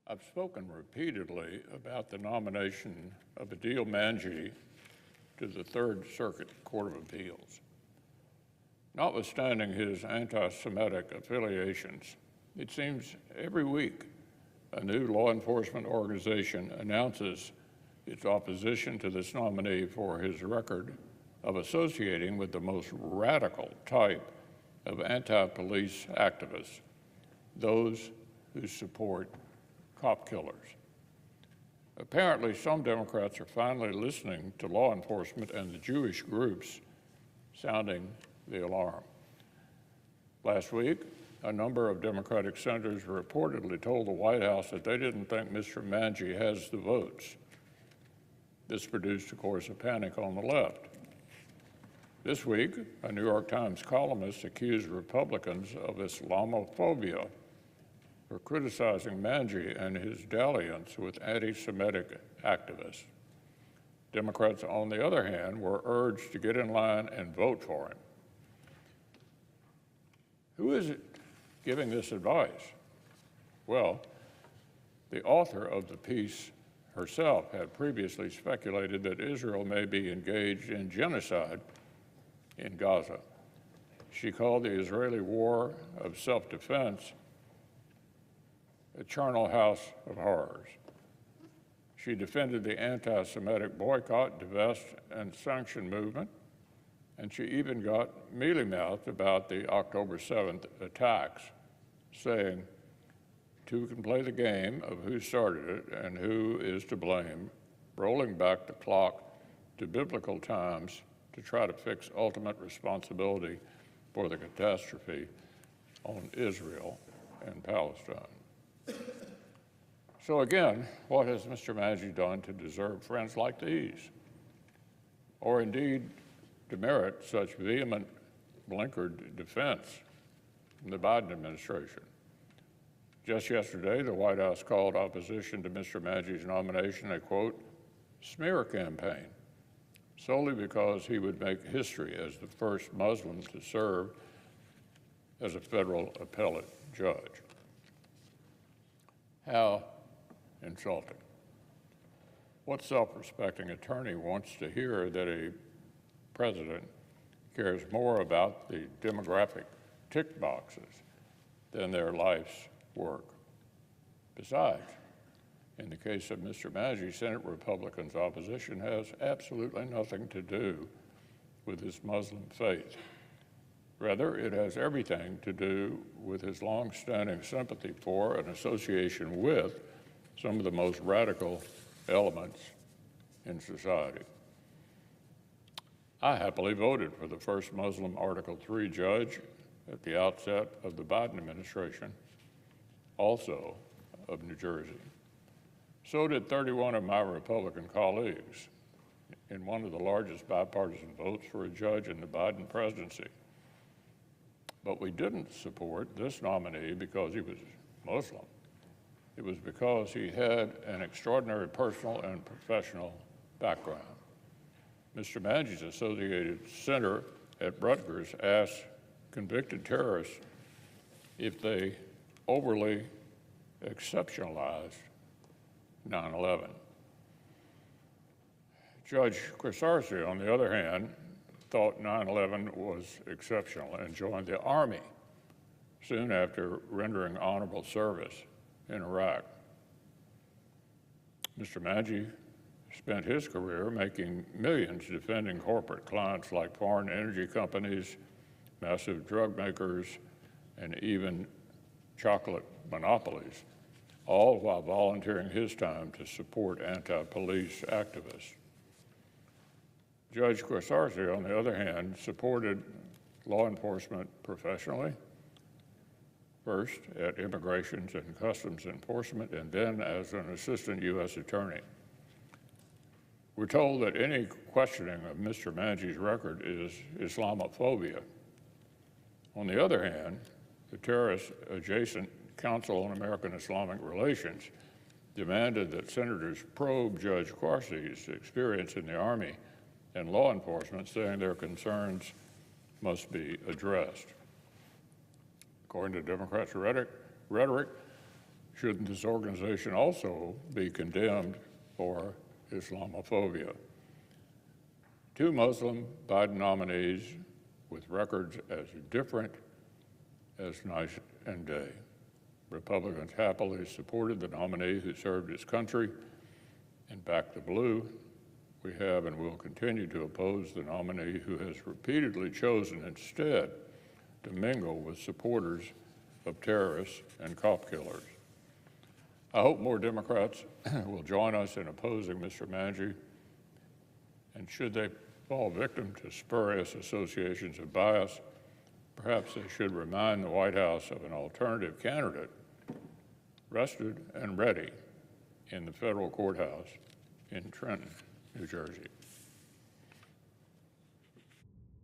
I've spoken repeatedly about the nomination of Adeel Mangi to the Third Circuit Court of Appeals. Notwithstanding his anti-Semitic affiliations, it seems every week a new law enforcement organization announces its opposition to this nominee for his record of associating with the most radical type of anti-police activists, those who support cop killers. Apparently, some Democrats are finally listening to law enforcement and the Jewish groups sounding the alarm. Last week, a number of Democratic senators reportedly told the White House that they didn't think Mr. Mangi has the votes. This produced, of course, a panic on the left. This week, a New York Times columnist accused Republicans of Islamophobia for criticizing Mangi and his dalliance with anti-Semitic activists. Democrats, on the other hand, were urged to get in line and vote for him. Who is it giving this advice? Well, the author of the piece herself had previously speculated that Israel may be engaged in genocide in Gaza. She called the Israeli war of self-defense a charnel house of horrors. She defended the anti-Semitic boycott, divest, and sanction movement, and she even got mealy-mouthed about the October 7th attacks, saying, two can play the game of who started it and who is to blame, rolling back the clock to biblical times to try to fix ultimate responsibility for the catastrophe on Israel and Palestine. So again, what has Mr. Mangi done to deserve friends like these? Or indeed, to merit such vehement, blinkered defense from the Biden administration? Just yesterday, the White House called opposition to Mr. Mangi's nomination a, quote, smear campaign, solely because he would make history as the first Muslim to serve as a federal appellate judge. How insulting. What self-respecting attorney wants to hear that a president cares more about the demographic tick boxes than their life's work? Besides, in the case of Mr. Mangi, Senate Republicans' opposition has absolutely nothing to do with his Muslim faith. Rather, it has everything to do with his long-standing sympathy for and association with some of the most radical elements in society. I happily voted for the first Muslim Article III judge at the outset of the Biden administration, also of New Jersey. So did 31 of my Republican colleagues in one of the largest bipartisan votes for a judge in the Biden presidency. But we didn't support this nominee because he was Muslim. It was because he had an extraordinary personal and professional background. Mr. Mangi's Associated Senator at Rutgers asked convicted terrorists if they overly exceptionalized 9/11. Judge Quesarsi, on the other hand, thought 9/11 was exceptional and joined the Army soon after rendering honorable service in Iraq. Mr. Mangi spent his career making millions defending corporate clients like foreign energy companies, massive drug makers, and even chocolate monopolies, all while volunteering his time to support anti-police activists. Judge Quesarsi, on the other hand, supported law enforcement professionally, first at Immigration and Customs Enforcement, and then as an assistant U.S. attorney. We're told that any questioning of Mr. Mangi's record is Islamophobia. On the other hand, the terrorist-adjacent Council on American Islamic Relations demanded that senators probe Judge Quesarsi's experience in the Army and law enforcement, saying their concerns must be addressed. According to Democrats' rhetoric, Shouldn't this organization also be condemned for Islamophobia? Two Muslim Biden nominees with records as different as night and day. Republicans happily supported the nominee who served his country and backed the blue. We have and will continue to oppose the nominee who has repeatedly chosen instead to mingle with supporters of terrorists and cop killers. I hope more Democrats will join us in opposing Mr. Mangi, and should they fall victim to spurious associations of bias, perhaps they should remind the White House of an alternative candidate rested and ready in the federal courthouse in Trenton, New Jersey.